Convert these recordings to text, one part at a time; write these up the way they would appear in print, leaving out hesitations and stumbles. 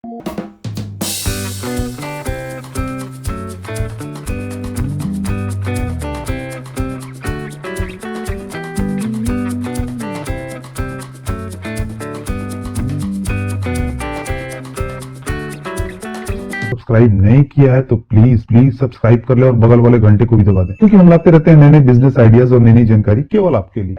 Subscribe नहीं किया है तो प्लीज सब्सक्राइब कर ले और बगल वाले घंटे को भी दबा दें, क्योंकि हम लाते रहते हैं नए नए बिजनेस आइडियाज और नई नई जानकारी केवल आपके लिए।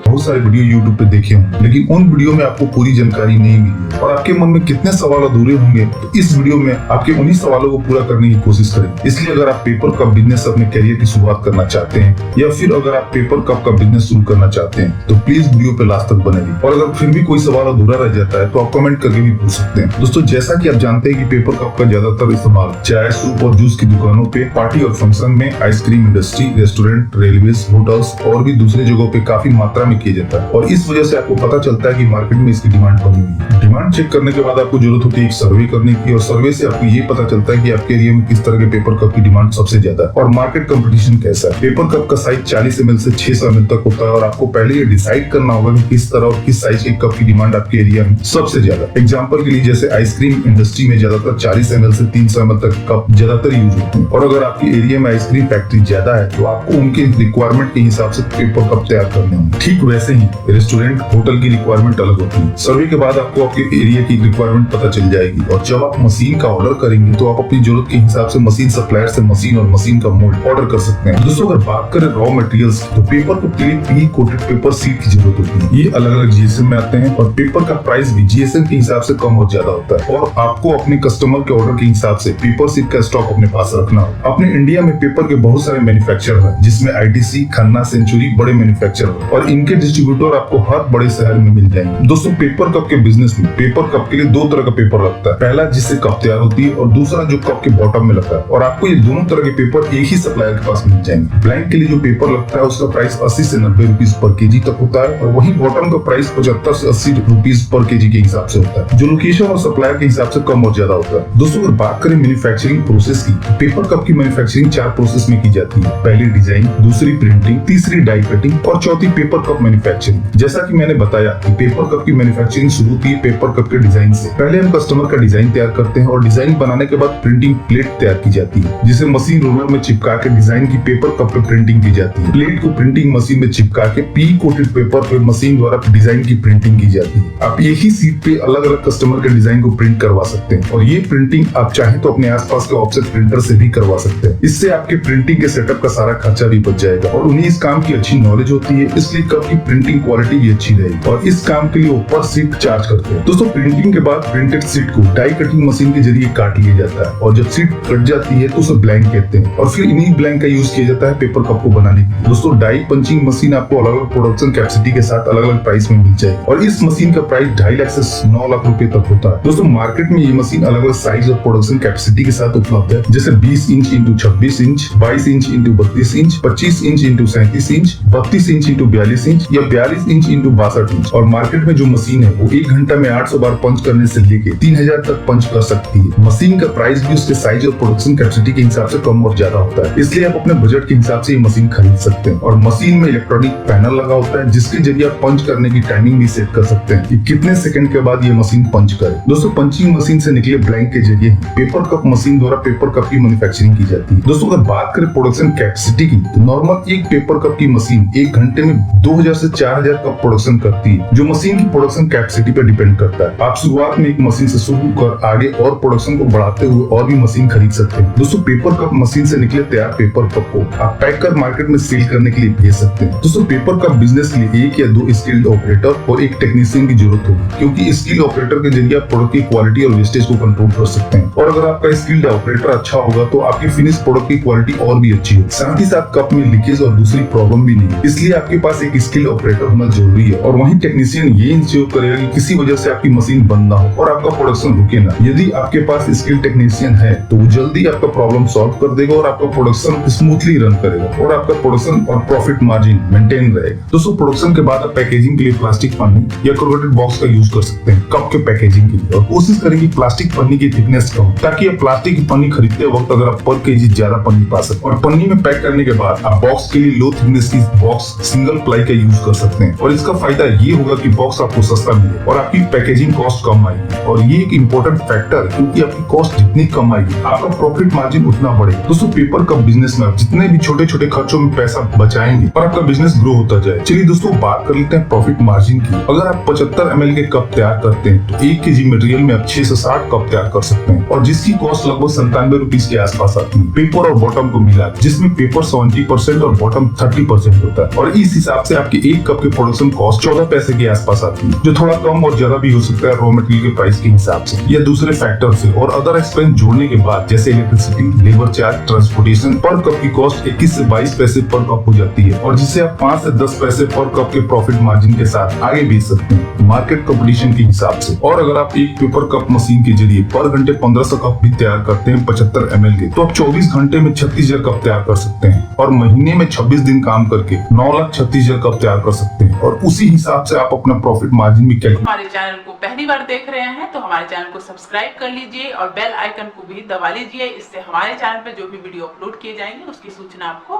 बहुत सारे वीडियो YouTube पे देखे होंगे, लेकिन उन वीडियो में आपको पूरी जानकारी नहीं मिली और आपके मन में कितने सवाल अधूरे होंगे। तो इस वीडियो में आपके उन्हीं सवालों को पूरा करने की कोशिश करें। इसलिए अगर आप पेपर कप बिजनेस अपने करियर की शुरुआत करना चाहते हैं या फिर अगर आप पेपर कप का बिजनेस शुरू करना चाहते हैं तो प्लीज वीडियो पे लास्ट तक बने रहिए। और अगर फिर भी कोई सवाल अधूरा रह जाता है तो आप कमेंट करके भी पूछ सकते हैं। दोस्तों, जैसा कि आप जानते हैं कि पेपर कप का ज्यादातर इस्तेमाल चाय, सूप और जूस की दुकानों पे, पार्टी और फंक्शन में, ice cream industry, restaurant, railways, hotels और भी दूसरी जगहों पे काफी मात्रा में किया जाता है और इस वजह से आपको पता चलता है कि मार्केट में इसकी डिमांड बनी हुई है। डिमांड चेक करने के बाद आपको जरूरत होती है एक सर्वे करने की और सर्वे से आपको ये पता चलता है कि आपके एरिया में किस तरह के पेपर कप की डिमांड सबसे ज्यादा है और मार्केट कंपटीशन कैसा है। पेपर कप का साइज 40 ml से 600 ml तक होता है और आपको पहले ये डिसाइड करना होगा कि किस तरह और किस साइज के कप की डिमांड आपके एरिया में सबसे ज्यादा। एग्जाम्पल के लिए जैसे आइसक्रीम इंडस्ट्री में ज्यादातर 40 ml से 300 ml तक कप ज्यादातर यूज होते हैं और अगर आपके एरिया में आइसक्रीम फैक्ट्री ज्यादा है तो आपको उनके रिक्वायरमेंट के हिसाब से पेपर कप तैयार करने होंगे। ठीक वैसे ही रेस्टोरेंट, होटल की रिक्वायरमेंट अलग होती है। सर्वे के बाद आपको आपके एरिया की रिक्वायरमेंट पता चल जाएगी और जब आप मशीन का ऑर्डर करेंगे तो आप अपनी जरूरत के हिसाब से मशीन सप्लायर से मशीन और मशीन का मोल्ड ऑर्डर कर सकते हैं। दोस्तों, अगर बात करें रॉ मटेरियल्स की तो पेपर कप के लिए पी कोटेड पेपर सीट की जरूरत होती है। ये अलग अलग जीएसएम में आते हैं और पेपर का प्राइस भी जीएसएम के हिसाब से कम और ज्यादा होता है और आपको अपने कस्टमर के ऑर्डर के हिसाब से पेपर सीट का स्टॉक अपने पास रखना होगा। अपने इंडिया में पेपर के बहुत सारे मैन्युफैक्चरर हैं, जिसमें आईटीसी, खन्ना, सेंचुरी बड़े मैन्युफैक्चरर और इनके डिस्ट्रीब्यूटर आपको हर बड़े शहर में मिल जाएंगे। दोस्तों, पेपर कप के बिजनेस में पेपर कप के लिए दो तरह का पेपर लगता है। पहला जिससे कप तैयार होती है और दूसरा जो कप के बॉटम में लगता है और आपको ये दोनों तरह के पेपर एक ही सप्लायर के पास मिल जाएंगे। ब्लैंक के लिए जो पेपर लगता है उसका प्राइस 80 से 90 रुपीज पर केजी तक होता है और वही बॉटम का प्राइस 75 से 80 रुपीज पर केजी के हिसाब से होता है, जो लोकेशन और सप्लायर के हिसाब से कम और ज्यादा होता है। दोस्तों, अगर बात करें मैन्युफैक्चरिंग प्रोसेस की, पेपर कप की मैन्युफैक्चरिंग 4 प्रोसेस में की जाती है। पहली डिजाइन, दूसरी प्रिंटिंग, तीसरी डाई कटिंग और चौथी पेपर कप मैन्युफैक्चरिंग। जैसा कि मैंने बताया कि पेपर कप की मैन्युफैक्चरिंग शुरू होती है पेपर कप के डिजाइन से। पहले हम कस्टमर का डिजाइन तैयार करते हैं और डिजाइन बनाने के बाद प्रिंटिंग प्लेट तैयार की जाती है, जिसे मशीन रोलर में चिपका के डिजाइन की पेपर कप पे प्रिंटिंग की जाती है। प्लेट को प्रिंटिंग मशीन में चिपका के पी कोटेड पेपर पे मशीन द्वारा डिजाइन की प्रिंटिंग की जाती है। आप एक ही सीट पे अलग अलग कस्टमर के डिजाइन को प्रिंट करवा सकते हैं और ये प्रिंटिंग आप चाहे तो अपने आसपास के ऑफसेट प्रिंटर से भी करवा सकते हैं। इससे आपके प्रिंटिंग के सेटअप का सारा खर्चा भी बच जाएगा और उन्हें इस काम की अच्छी नॉलेज होती है, इसलिए कप की प्रिंटिंग क्वालिटी भी अच्छी रहेगी और इस काम के लिए ऊपर सीट चार्ज करते हैं। दोस्तों, प्रिंटिंग के बाद प्रिंटेड सीट को डाई कटिंग मशीन के जरिए काट लिया जाता है और जब सीट कट जाती है तो उसे ब्लैंक कहते हैं और फिर इन्हीं ब्लैंक का यूज किया जाता है पेपर कप को बनाने के लिए। दोस्तों, डाई पंचिंग मशीन आपको अलग अलग प्रोडक्शन कैपेसिटी के साथ अलग अलग प्राइस में मिल जाएगी और इस मशीन का प्राइस 2.5 लाख से 9 लाख रुपए तक होता है। दोस्तों, मार्केट में ये मशीन अलग अलग साइज और प्रोडक्शन कैपेसिटी के साथ उपलब्ध है, जैसे 20 inch into 26 inch, 22 inch into 32 inch, 25 inch into 37 inch, 32 inch into 42 inch या 42 इंच इंटू 62 इंच। और मार्केट में जो मशीन है वो 1 घंटा में 800 बार पंच करने से लेके 3000 तक पंच कर सकती है। मशीन का प्राइस भी उसके साइज और प्रोडक्शन कैपेसिटी के हिसाब से कम और ज्यादा होता है, इसलिए आप अपने बजट के हिसाब से ये मशीन खरीद सकते हैं। और मशीन में इलेक्ट्रॉनिक पैनल लगा होता है, जिसके जरिए आप पंच करने की टाइमिंग भी सेट कर सकते हैं कि कितने सेकंड के बाद ये मशीन पंच करे। दोस्तों, पंचिंग मशीन से निकले ब्लैंक के जरिए पेपर कप मशीन द्वारा पेपर कप की मैन्युफैक्चरिंग की जाती है। दोस्तों, अगर बात करें प्रोडक्शन कैपेसिटी की तो नॉर्मल एक पेपर कप की मशीन 1 घंटे में 2000 से 4000 कप प्रोडक्शन करती है, जो मशीन की प्रोडक्शन कैपेसिटी पर डिपेंड करता है। आप शुरुआत में एक मशीन से शुरू कर आगे और प्रोडक्शन को बढ़ाते हुए और भी मशीन खरीद सकते हैं। दोस्तों, पेपर कप मशीन से निकले तैयार पेपर कप को आप पैक कर मार्केट में सेल करने के लिए भेज सकते हैं। दोस्तों, पेपर कप बिजनेस के लिए 1 या 2 स्किल्ड ऑपरेटर और एक टेक्नीशियन की जरूरत होगी, क्योंकि स्किल्ड ऑपरेटर के जरिए आप प्रोडक्ट की क्वालिटी और वेस्टेज को कंट्रोल कर सकते हैं और अगर आपका स्किल्ड ऑपरेटर अच्छा होगा तो आपकी फिनिश प्रोडक्ट की क्वालिटी और भी अच्छी होगी। साथ ही साथ कप में लीकेज और दूसरी प्रॉब्लम भी नहीं, इसलिए आपके पास एक स्किल्ड फील्ड ऑपरेटर होना जरूरी है। और वहीं टेक्नीशियन ये इंश्योर करेगा कि किसी वजह से आपकी मशीन बंद ना हो और आपका प्रोडक्शन रुके ना। यदि आपके पास स्किल टेक्नीशियन है तो वो जल्दी आपका प्रॉब्लम सॉल्व कर देगा और आपका प्रोडक्शन स्मूथली रन करेगा और आपका प्रोडक्शन और प्रॉफिट मार्जिन मेंटेन रहेगा। दोस्तों, प्रोडक्शन के बाद आप पैकेजिंग के लिए प्लास्टिक पन्नी या कोरुगेटेड बॉक्स का यूज कर सकते हैं कप के पैकेजिंग के लिए। और कोशिश करें कि प्लास्टिक पन्नी की थिकनेस कम, ताकि आप प्लास्टिक की पन्नी खरीदते वक्त अगर आप पर केजी ज्यादा पन्नी पा सकते हैं। और पन्नी में पैक करने के बाद आप बॉक्स के लिए लो थिकनेस की बॉक्स सिंगल प्लाई का यूज कर सकते हैं। और इसका फायदा ये होगा कि बॉक्स आपको सस्ता मिले और आपकी पैकेजिंग कॉस्ट कम आएगी। और ये एक इंपॉर्टेंट फैक्टर है, क्योंकि आपकी कॉस्ट जितनी कम आएगी आपका प्रॉफिट मार्जिन उतना बढ़ेगा। दोस्तों, पेपर कप बिजनेस में आप जितने भी छोटे छोटे खर्चों में पैसा बचाएंगे और आपका बिजनेस ग्रो होता जाए। चलिए दोस्तों, बात कर लेते हैं प्रॉफिट मार्जिन की। अगर आप 75 ml के कप तैयार करते हैं तो 1 kg मटेरियल में आप 6 से 7 कप तैयार कर सकते हैं, और जिसकी कॉस्ट लगभग 97 रुपीज के आसपास आती है पेपर और बॉटम को मिला, जिसमें पेपर 70% और बॉटम 30% होता है। और इस हिसाब से आपके 1 कप के प्रोडक्शन कॉस्ट 14 पैसे के आसपास आती है, जो थोड़ा कम और ज्यादा भी हो सकता है रॉ मटेरियल के प्राइस के हिसाब से या दूसरे फैक्टर से। और अदर एक्सपेंस जोड़ने के बाद जैसे इलेक्ट्रिसिटी, लेबर चार्ज, ट्रांसपोर्टेशन, पर कप की कॉस्ट 21 से 22 पैसे पर कप हो जाती है, और जिसे आप 5 से 10 पैसे पर कप के प्रॉफिट मार्जिन के साथ आगे बेच सकते हैं मार्केट कंपटीशन के हिसाब से। और अगर आप एक पेपर कप मशीन के जरिए पर घंटे 1500 कप भी तैयार करते हैं 75 ml के, तो आप 24 घंटे में 36,000 कप तैयार कर सकते हैं, और महीने में 26 दिन काम करके 9,36,000 कप तैयार कर सकते हैं। और उसी हिसाब से आप अपना प्रॉफिट मार्जिन भी कैलकुलेट। हमारे चैनल को पहली बार देख रहे हैं तो हमारे चैनल को सब्सक्राइब कर लीजिए और बेल आइकन को भी दबा लीजिए। इससे हमारे चैनल पे जो भी वीडियो अपलोड किए जाएंगे उसकी सूचना आपको।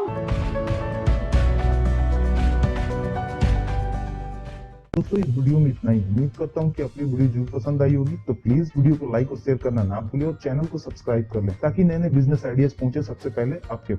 दोस्तों, इस वीडियो में इतना ही। उम्मीद करता हूँ कि आपकी वीडियो जरूर पसंद आई होगी। तो प्लीज वीडियो को लाइक और शेयर करना ना भूलिए और चैनल को सब्सक्राइब कर लें, ताकि नए नए बिजनेस आइडियाज पहुंचे सबसे पहले आपके